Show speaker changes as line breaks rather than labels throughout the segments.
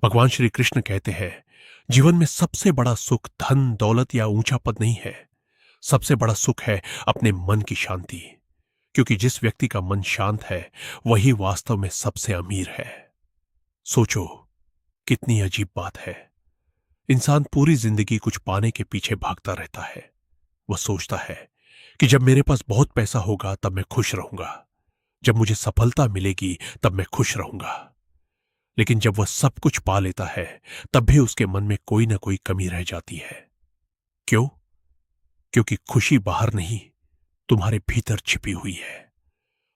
भगवान श्री कृष्ण कहते हैं, जीवन में सबसे बड़ा सुख धन दौलत या ऊंचा पद नहीं है। सबसे बड़ा सुख है अपने मन की शांति। क्योंकि जिस व्यक्ति का मन शांत है वही वास्तव में सबसे अमीर है। सोचो, कितनी अजीब बात है। इंसान पूरी जिंदगी कुछ पाने के पीछे भागता रहता है। वह सोचता है कि जब मेरे पास बहुत पैसा होगा तब मैं खुश रहूंगा, जब मुझे सफलता मिलेगी तब मैं खुश रहूंगा। लेकिन जब वह सब कुछ पा लेता है तब भी उसके मन में कोई ना कोई कमी रह जाती है। क्यों? क्योंकि खुशी बाहर नहीं, तुम्हारे भीतर छिपी हुई है।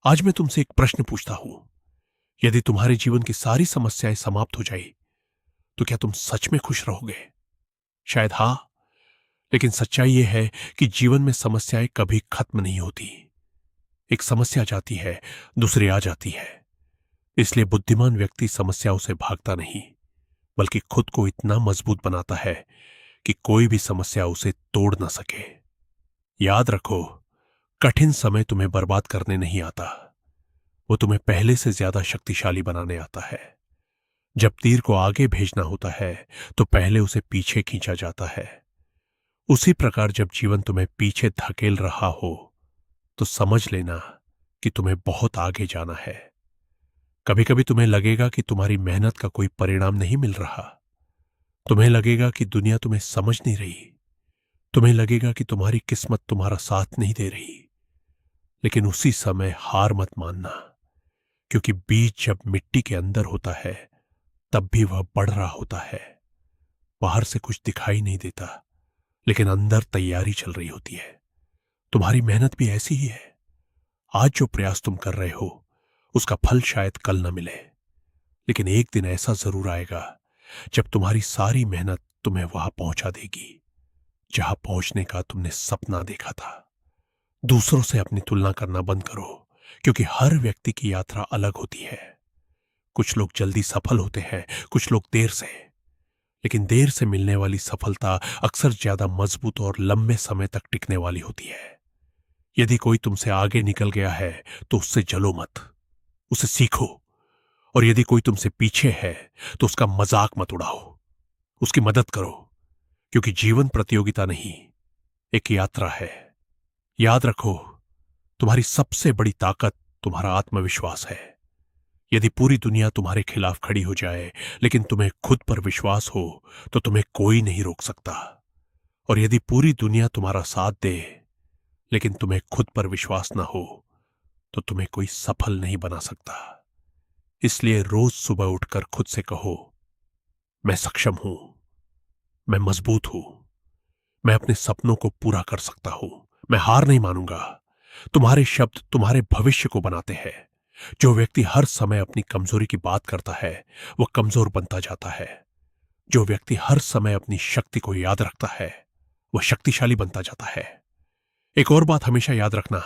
आज मैं तुमसे एक प्रश्न पूछता हूं, यदि तुम्हारे जीवन की सारी समस्याएं समाप्त हो जाए तो क्या तुम सच में खुश रहोगे? शायद हां, लेकिन सच्चाई यह है कि जीवन में समस्याएं कभी खत्म नहीं होती। एक समस्या जाती है, दूसरी आ जाती है। इसलिए बुद्धिमान व्यक्ति समस्याओं से भागता नहीं, बल्कि खुद को इतना मजबूत बनाता है कि कोई भी समस्या उसे तोड़ ना सके। याद रखो, कठिन समय तुम्हें बर्बाद करने नहीं आता, वो तुम्हें पहले से ज्यादा शक्तिशाली बनाने आता है। जब तीर को आगे भेजना होता है तो पहले उसे पीछे खींचा जाता है। उसी प्रकार जब जीवन तुम्हें पीछे धकेल रहा हो तो समझ लेना कि तुम्हें बहुत आगे जाना है। कभी कभी तुम्हें लगेगा कि तुम्हारी मेहनत का कोई परिणाम नहीं मिल रहा। तुम्हें लगेगा कि दुनिया तुम्हें समझ नहीं रही। तुम्हें लगेगा कि तुम्हारी किस्मत तुम्हारा साथ नहीं दे रही। लेकिन उसी समय हार मत मानना, क्योंकि बीज जब मिट्टी के अंदर होता है तब भी वह बढ़ रहा होता है। बाहर से कुछ दिखाई नहीं देता, लेकिन अंदर तैयारी चल रही होती है। तुम्हारी मेहनत भी ऐसी ही है। आज जो प्रयास तुम कर रहे हो उसका फल शायद कल न मिले, लेकिन एक दिन ऐसा जरूर आएगा जब तुम्हारी सारी मेहनत तुम्हें वहां पहुंचा देगी जहां पहुंचने का तुमने सपना देखा था। दूसरों से अपनी तुलना करना बंद करो, क्योंकि हर व्यक्ति की यात्रा अलग होती है। कुछ लोग जल्दी सफल होते हैं, कुछ लोग देर से। लेकिन देर से मिलने वाली सफलता अक्सर ज्यादा मजबूत और लंबे समय तक टिकने वाली होती है। यदि कोई तुमसे आगे निकल गया है तो उससे जलो मत, उसे सीखो। और यदि कोई तुमसे पीछे है तो उसका मजाक मत उड़ाओ, उसकी मदद करो। क्योंकि जीवन प्रतियोगिता नहीं, एक यात्रा है। याद रखो, तुम्हारी सबसे बड़ी ताकत तुम्हारा आत्मविश्वास है। यदि पूरी दुनिया तुम्हारे खिलाफ खड़ी हो जाए लेकिन तुम्हें खुद पर विश्वास हो तो तुम्हें कोई नहीं रोक सकता। और यदि पूरी दुनिया तुम्हारा साथ दे लेकिन तुम्हें खुद पर विश्वास ना हो तो तुम्हें कोई सफल नहीं बना सकता। इसलिए रोज सुबह उठकर खुद से कहो, मैं सक्षम हूं, मैं मजबूत हूं, मैं अपने सपनों को पूरा कर सकता हूं, मैं हार नहीं मानूंगा। तुम्हारे शब्द तुम्हारे भविष्य को बनाते हैं। जो व्यक्ति हर समय अपनी कमजोरी की बात करता है वह कमजोर बनता जाता है। जो व्यक्ति हर समय अपनी शक्ति को याद रखता है वह शक्तिशाली बनता जाता है। एक और बात हमेशा याद रखना,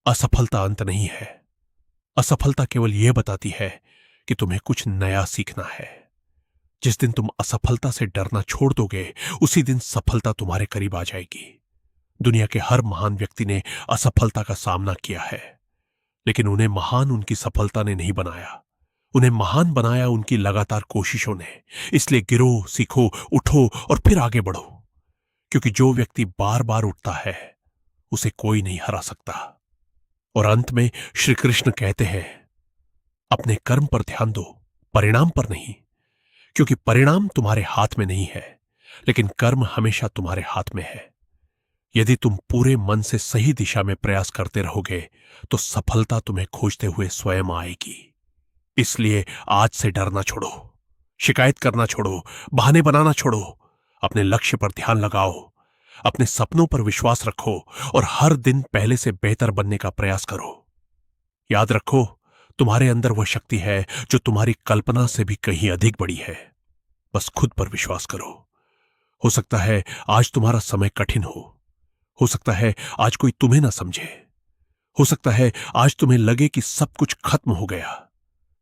असफलता अंत नहीं है। असफलता केवल यह बताती है कि तुम्हें कुछ नया सीखना है। जिस दिन तुम असफलता से डरना छोड़ दोगे उसी दिन सफलता तुम्हारे करीब आ जाएगी। दुनिया के हर महान व्यक्ति ने असफलता का सामना किया है, लेकिन उन्हें महान उनकी सफलता ने नहीं बनाया। उन्हें महान बनाया उनकी लगातार कोशिशों ने। इसलिए गिरो, सीखो, उठो और फिर आगे बढ़ो। क्योंकि जो व्यक्ति बार बार उठता है उसे कोई नहीं हरा सकता। और अंत में श्री कृष्ण कहते हैं, अपने कर्म पर ध्यान दो, परिणाम पर नहीं। क्योंकि परिणाम तुम्हारे हाथ में नहीं है, लेकिन कर्म हमेशा तुम्हारे हाथ में है। यदि तुम पूरे मन से सही दिशा में प्रयास करते रहोगे तो सफलता तुम्हें खोजते हुए स्वयं आएगी। इसलिए आज से डरना छोड़ो, शिकायत करना छोड़ो, बहाने बनाना छोड़ो। अपने लक्ष्य पर ध्यान लगाओ, अपने सपनों पर विश्वास रखो और हर दिन पहले से बेहतर बनने का प्रयास करो। याद रखो, तुम्हारे अंदर वह शक्ति है जो तुम्हारी कल्पना से भी कहीं अधिक बड़ी है। बस खुद पर विश्वास करो। हो सकता है आज तुम्हारा समय कठिन हो सकता है आज कोई तुम्हें ना समझे, हो सकता है आज तुम्हें लगे कि सब कुछ खत्म हो गया,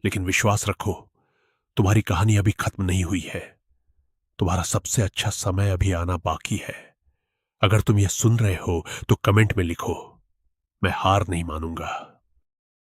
लेकिन विश्वास रखो, तुम्हारी कहानी अभी खत्म नहीं हुई है। तुम्हारा सबसे अच्छा समय अभी आना बाकी है। अगर तुम यह सुन रहे हो तो कमेंट में लिखो, मैं हार नहीं मानूंगा।